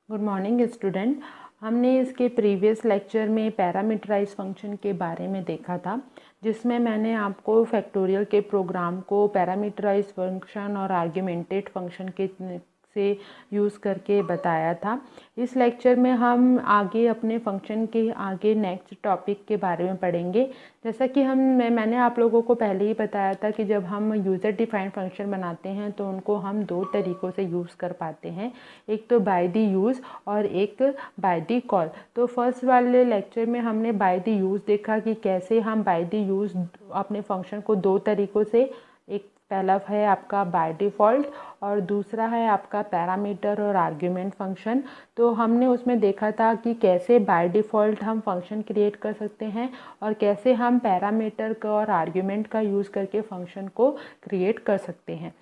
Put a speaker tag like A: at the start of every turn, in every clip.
A: Good morning student. हमने इसके previous lecture में पैरामीटराइज फंक्शन के बारे में देखा था, जिसमें मैंने आपको फैक्टोरियल के प्रोग्राम को पैरामीटराइज फंक्शन और आर्ग्यूमेंटेड फंक्शन के से यूज़ करके बताया था। इस लेक्चर में हम आगे अपने फंक्शन के आगे नेक्स्ट टॉपिक के बारे में पढ़ेंगे। जैसा कि मैंने आप लोगों को पहले ही बताया था कि जब हम यूज़र डिफाइंड फंक्शन बनाते हैं तो उनको हम दो तरीक़ों से यूज़ कर पाते हैं, एक तो बाय दी यूज़ और एक बाय दी कॉल। तो फर्स्ट वाले लेक्चर में हमने बाय दी यूज़ देखा कि कैसे हम बाय दी यूज़ अपने फंक्शन को दो तरीक़ों से, एक पहला है आपका बाय डिफ़ॉल्ट और दूसरा है आपका पैरामीटर और आर्ग्यूमेंट फंक्शन। तो हमने उसमें देखा था कि कैसे बाय डिफ़ॉल्ट हम फंक्शन क्रिएट कर सकते हैं और कैसे हम पैरामीटर का और आर्ग्यूमेंट का यूज़ करके फंक्शन को क्रिएट कर सकते हैं।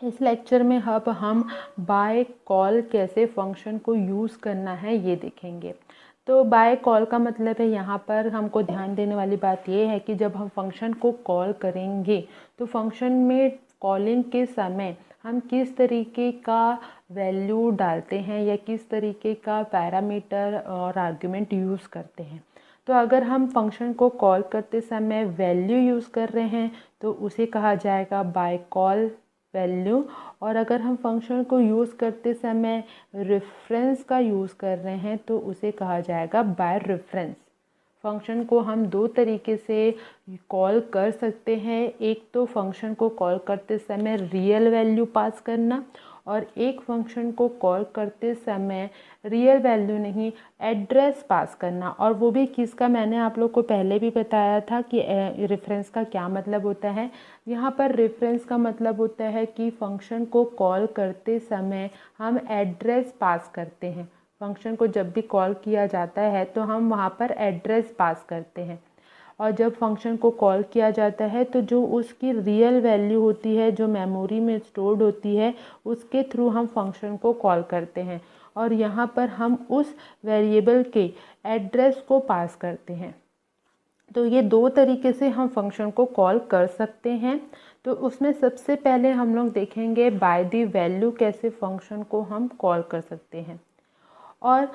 A: इस लेक्चर में अब हम बाय कॉल कैसे फंक्शन को यूज़ करना है ये देखेंगे। तो बाय कॉल का मतलब है, यहाँ पर हमको ध्यान देने वाली बात ये है कि जब हम फंक्शन को कॉल करेंगे तो फंक्शन में कॉलिंग के समय हम किस तरीके का वैल्यू डालते हैं या किस तरीके का पैरामीटर और आर्ग्यूमेंट यूज़ करते हैं। तो अगर हम फंक्शन को कॉल करते समय वैल्यू यूज़ कर रहे हैं तो उसे कहा जाएगा बाय कॉल वैल्यू, और अगर हम फंक्शन को यूज़ करते समय रेफरेंस का यूज़ कर रहे हैं तो उसे कहा जाएगा बाय रेफरेंस। फंक्शन को हम दो तरीके से कॉल कर सकते हैं, एक तो फंक्शन को कॉल करते समय रियल वैल्यू पास करना और एक फंक्शन को कॉल करते समय रियल वैल्यू नहीं एड्रेस पास करना। और वो भी किसका, मैंने आप लोग को पहले भी बताया था कि रेफरेंस का क्या मतलब होता है। यहाँ पर रेफरेंस का मतलब होता है कि फंक्शन को कॉल करते समय हम एड्रेस पास करते हैं। फंक्शन को जब भी कॉल किया जाता है तो हम वहाँ पर एड्रेस पास करते हैं, और जब फंक्शन को कॉल किया जाता है तो जो उसकी रियल वैल्यू होती है, जो मेमोरी में स्टोर्ड होती है, उसके थ्रू हम फंक्शन को कॉल करते हैं और यहाँ पर हम उस वेरिएबल के एड्रेस को पास करते हैं। तो ये दो तरीके से हम फंक्शन को कॉल कर सकते हैं। तो उसमें सबसे पहले हम लोग देखेंगे बाय दी वैल्यू कैसे फंक्शन को हम कॉल कर सकते हैं। और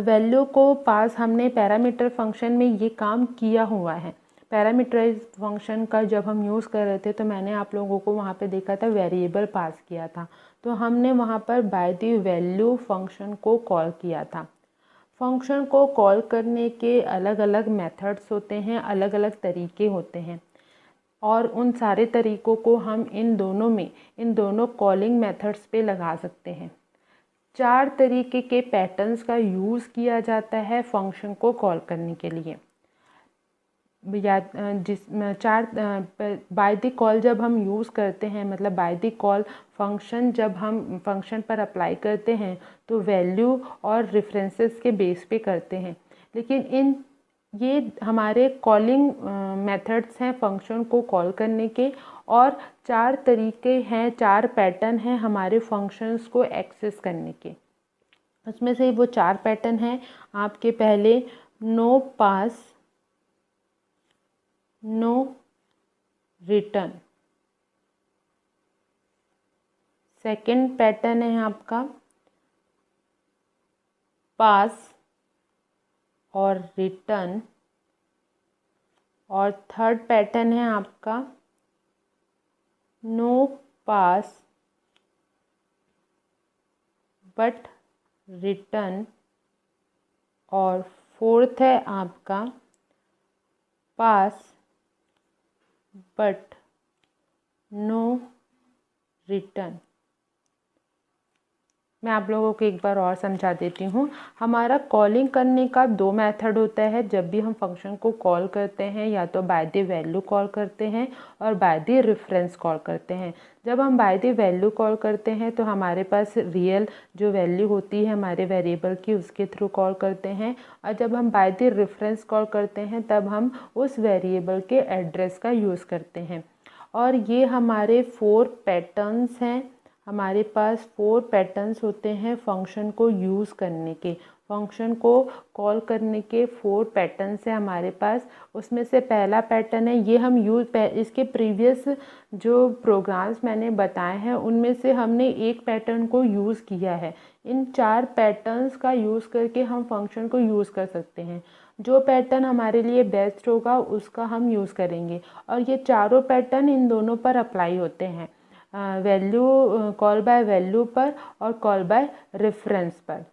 A: वैल्यू को पास हमने पैरामीटर फंक्शन में ये काम किया हुआ है। पैरामीटराइज फंक्शन का जब हम यूज़ कर रहे थे तो मैंने आप लोगों को वहाँ पे देखा था वेरिएबल पास किया था, तो हमने वहाँ पर बाय दी वैल्यू फंक्शन को कॉल किया था। फंक्शन को कॉल करने के अलग अलग मेथड्स होते हैं, अलग अलग तरीके होते हैं, और उन सारे तरीक़ों को हम इन दोनों कॉलिंग मेथड्स पे लगा सकते हैं। 4 तरीके के पैटर्न्स का यूज़ किया जाता है फंक्शन को कॉल करने के लिए। बाय द कॉल जब हम यूज़ करते हैं, मतलब बाय द कॉल फंक्शन जब हम फंक्शन पर अप्लाई करते हैं तो वैल्यू और रेफरेंसेस के बेस पे करते हैं। लेकिन ये हमारे कॉलिंग मेथड्स हैं फंक्शन को कॉल करने के, और 4 तरीके हैं, 4 पैटर्न हैं हमारे फंक्शंस को एक्सेस करने के। उसमें से वो 4 पैटर्न हैं आपके, पहले नो पास, नो रिटर्न। सेकंड पैटर्न है आपका पास और रिटर्न, और थर्ड पैटर्न है आपका नो पास बट रिटर्न, और फोर्थ है आपका पास बट नो रिटर्न। मैं आप लोगों को एक बार और समझा देती हूँ। हमारा कॉलिंग करने का 2 मेथड होता है। जब भी हम फंक्शन को कॉल करते हैं या तो बाय द वैल्यू कॉल करते हैं और बाय द रेफरेंस कॉल करते हैं। जब हम बाय द वैल्यू कॉल करते हैं तो हमारे पास रियल जो वैल्यू होती है हमारे वेरिएबल की, उसके थ्रू कॉल करते हैं, और जब हम बाय द रेफरेंस कॉल करते हैं तब हम उस वेरिएबल के एड्रेस का यूज़ करते हैं। और ये हमारे 4 पैटर्न्स हैं। हमारे पास 4 पैटर्न्स होते हैं फंक्शन को यूज़ करने के। फंक्शन को कॉल करने के 4 पैटर्न्स हैं हमारे पास। उसमें से पहला पैटर्न है, ये हम इसके प्रीवियस जो प्रोग्राम्स मैंने बताए हैं उनमें से हमने एक पैटर्न को यूज़ किया है। इन 4 पैटर्न्स का यूज़ करके हम फंक्शन को यूज़ कर सकते हैं। जो पैटर्न हमारे लिए बेस्ट होगा उसका हम यूज़ करेंगे, और ये चारों पैटर्न इन दोनों पर अप्लाई होते हैं, वैल्यू कॉल बाय वैल्यू पर और कॉल बाय रेफरेंस पर।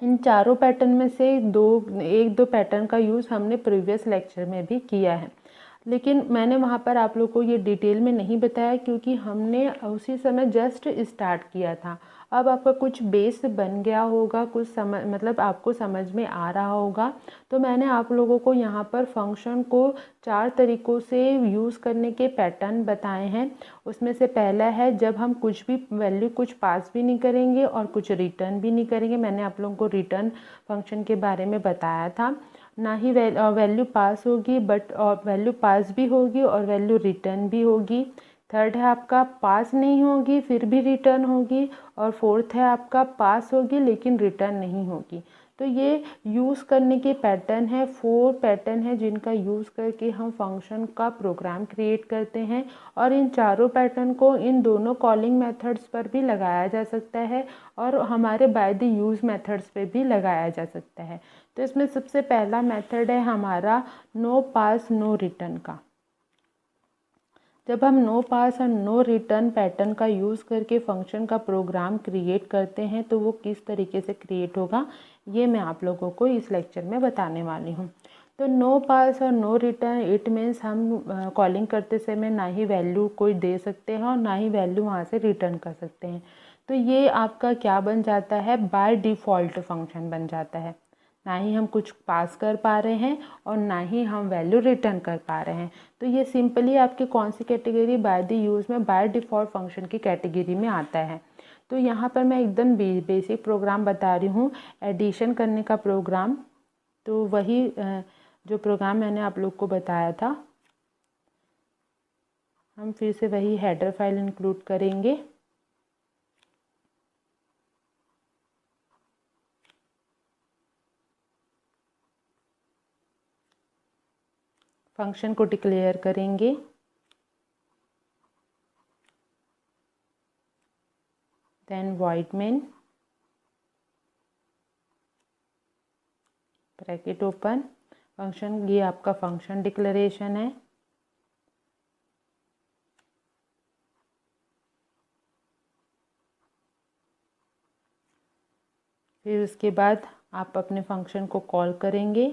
A: इन चारों पैटर्न में से एक दो पैटर्न का यूज़ हमने प्रीवियस लेक्चर में भी किया है, लेकिन मैंने वहाँ पर आप लोगों को ये डिटेल में नहीं बताया क्योंकि हमने उसी समय जस्ट स्टार्ट किया था। अब आपका कुछ बेस बन गया होगा, कुछ मतलब आपको समझ में आ रहा होगा, तो मैंने आप लोगों को यहाँ पर फंक्शन को 4 तरीक़ों से यूज़ करने के पैटर्न बताए हैं। उसमें से पहला है जब हम कुछ भी वैल्यू कुछ पास भी नहीं करेंगे और कुछ रिटर्न भी नहीं करेंगे। मैंने आप लोगों को रिटर्न फंक्शन के बारे में बताया था। ना ही वैल्यू पास होगी बट वैल्यू पास भी होगी और वैल्यू रिटर्न भी होगी। थर्ड है आपका पास नहीं होगी फिर भी रिटर्न होगी, और फोर्थ है आपका पास होगी लेकिन रिटर्न नहीं होगी। तो ये यूज़ करने के पैटर्न है, 4 पैटर्न है जिनका यूज़ करके हम फंक्शन का प्रोग्राम क्रिएट करते हैं। और इन चारों पैटर्न को इन दोनों कॉलिंग मेथड्स पर भी लगाया जा सकता है और हमारे बाय द यूज़ मेथड्स पे भी लगाया जा सकता है। तो इसमें सबसे पहला मेथड है हमारा नो पास नो रिटर्न का। जब हम नो पास और नो रिटर्न पैटर्न का यूज़ करके फंक्शन का प्रोग्राम क्रिएट करते हैं तो वो किस तरीके से क्रिएट होगा ये मैं आप लोगों को इस लेक्चर में बताने वाली हूँ। तो नो पास और नो रिटर्न इट मीन्स हम कॉलिंग करते समय ना ही वैल्यू कोई दे सकते हैं और ना ही वैल्यू वहाँ से रिटर्न कर सकते हैं। तो ये आपका क्या बन जाता है, बाय डिफ़ॉल्ट फंक्शन बन जाता है। ना ही हम कुछ पास कर पा रहे हैं और ना ही हम वैल्यू रिटर्न कर पा रहे हैं। तो ये सिंपली आपके कौन सी कैटेगरी, बाय द यूज़ में बाय डिफ़ॉल्ट फंक्शन की कैटेगरी में आता है। तो यहाँ पर मैं एकदम बेसिक प्रोग्राम बता रही हूँ, एडिशन करने का प्रोग्राम। तो वही जो प्रोग्राम मैंने आप लोग को बताया था, हम फिर से वही हेडर फाइल इंक्लूड करेंगे। फंक्शन को डिक्लेयर करेंगे, then void main bracket open function, ये आपका फंक्शन डिक्लेरेशन है। फिर उसके बाद आप अपने फंक्शन को कॉल करेंगे।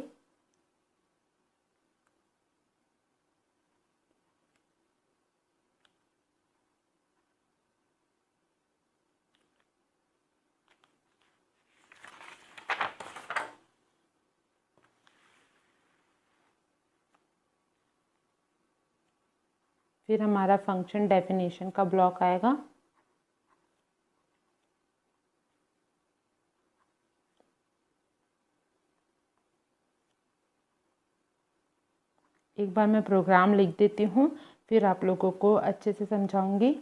A: फिर हमारा फंक्शन डेफिनेशन का ब्लॉक आएगा। एक बार मैं प्रोग्राम लिख देती हूँ, फिर आप लोगों को अच्छे से समझाऊंगी।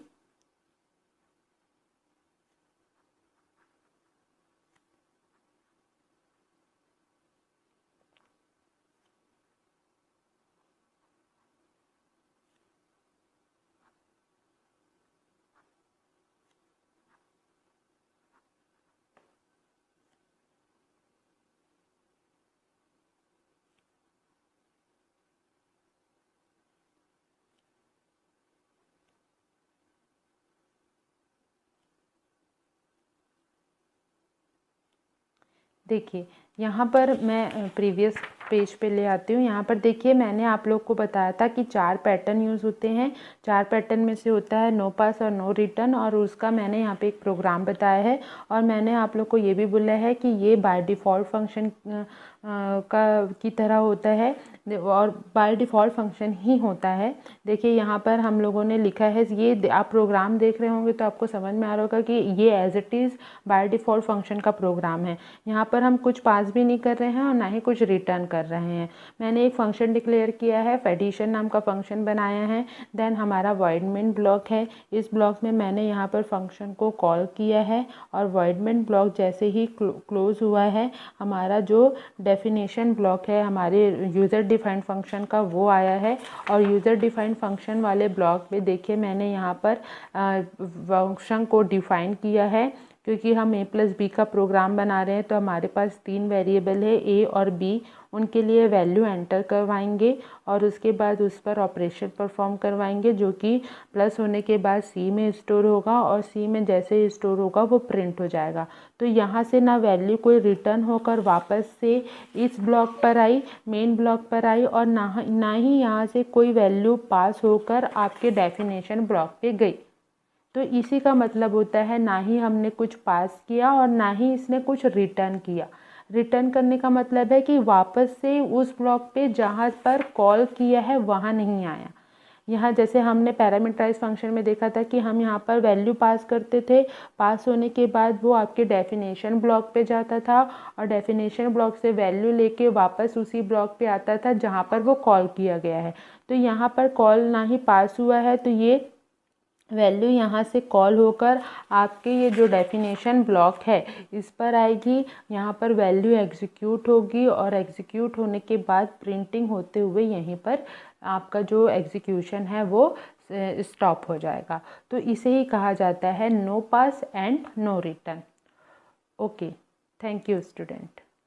A: देखिए यहाँ पर मैं प्रीवियस पेज पे ले आती हूँ। यहाँ पर देखिए मैंने आप लोग को बताया था कि 4 पैटर्न यूज़ होते हैं। 4 पैटर्न में से होता है नो पास और नो रिटर्न, और उसका मैंने यहाँ पे एक प्रोग्राम बताया है। और मैंने आप लोग को ये भी बोला है कि ये बाय डिफ़ॉल्ट फंक्शन की तरह होता है और बाय डिफ़ॉल्ट फंक्शन ही होता है। देखिए यहाँ पर हम लोगों ने लिखा है, ये आप प्रोग्राम देख रहे होंगे तो आपको समझ में आ रहा होगा कि ये as it is by default function का प्रोग्राम है। यहाँ पर हम कुछ पास भी नहीं कर रहे हैं और ना ही कुछ रिटर्न कर रहे हैं। मैंने एक फंक्शन डिक्लेयर किया है, एडिशन नाम का फंक्शन बनाया है। देन हमारा वॉइड मेन ब्लॉक है। इस ब्लॉक में मैंने यहाँ पर फंक्शन को कॉल किया है और वॉइड मेन ब्लॉक जैसे ही क्लोज हुआ है, हमारा जो डेफिनेशन ब्लॉक है हमारे यूज़र डिफाइंड फंक्शन का वो आया है। और यूज़र डिफाइंड फंक्शन वाले ब्लॉक में देखिए मैंने यहाँ पर फंक्शन को डिफाइन किया है, क्योंकि हम a+b का प्रोग्राम बना रहे हैं तो हमारे पास 3 वेरिएबल है a और b। उनके लिए वैल्यू एंटर करवाएंगे और उसके बाद उस पर ऑपरेशन परफॉर्म करवाएंगे, जो कि प्लस होने के बाद c में स्टोर होगा और c में जैसे ही स्टोर होगा वो प्रिंट हो जाएगा। तो यहाँ से ना वैल्यू कोई रिटर्न होकर वापस से इस ब्लॉक पर आई, मेन ब्लॉक पर आई, और ना ही यहाँ से कोई वैल्यू पास होकर आपके डेफिनेशन ब्लॉक पे गई। तो इसी का मतलब होता है ना ही हमने कुछ पास किया और ना ही इसने कुछ रिटर्न किया। रिटर्न करने का मतलब है कि वापस से उस ब्लॉक पे जहाँ पर कॉल किया है वहाँ नहीं आया। यहाँ जैसे हमने पैरामीटराइज फंक्शन में देखा था कि हम यहाँ पर वैल्यू पास करते थे, पास होने के बाद वो आपके डेफिनेशन ब्लॉक पे जाता था और डेफिनेशन ब्लॉक से वैल्यू लेके वापस उसी ब्लॉक पे आता था जहाँ पर वो कॉल किया गया है। तो यहाँ पर कॉल ना ही पास हुआ है, तो ये वैल्यू यहाँ से कॉल होकर आपके ये जो डेफिनेशन ब्लॉक है इस पर आएगी। यहाँ पर वैल्यू एग्जीक्यूट होगी और एग्जीक्यूट होने के बाद प्रिंटिंग होते हुए यहीं पर आपका जो एग्जीक्यूशन है वो स्टॉप हो जाएगा। तो इसे ही कहा जाता है no pass and no return. Okay, thank you student.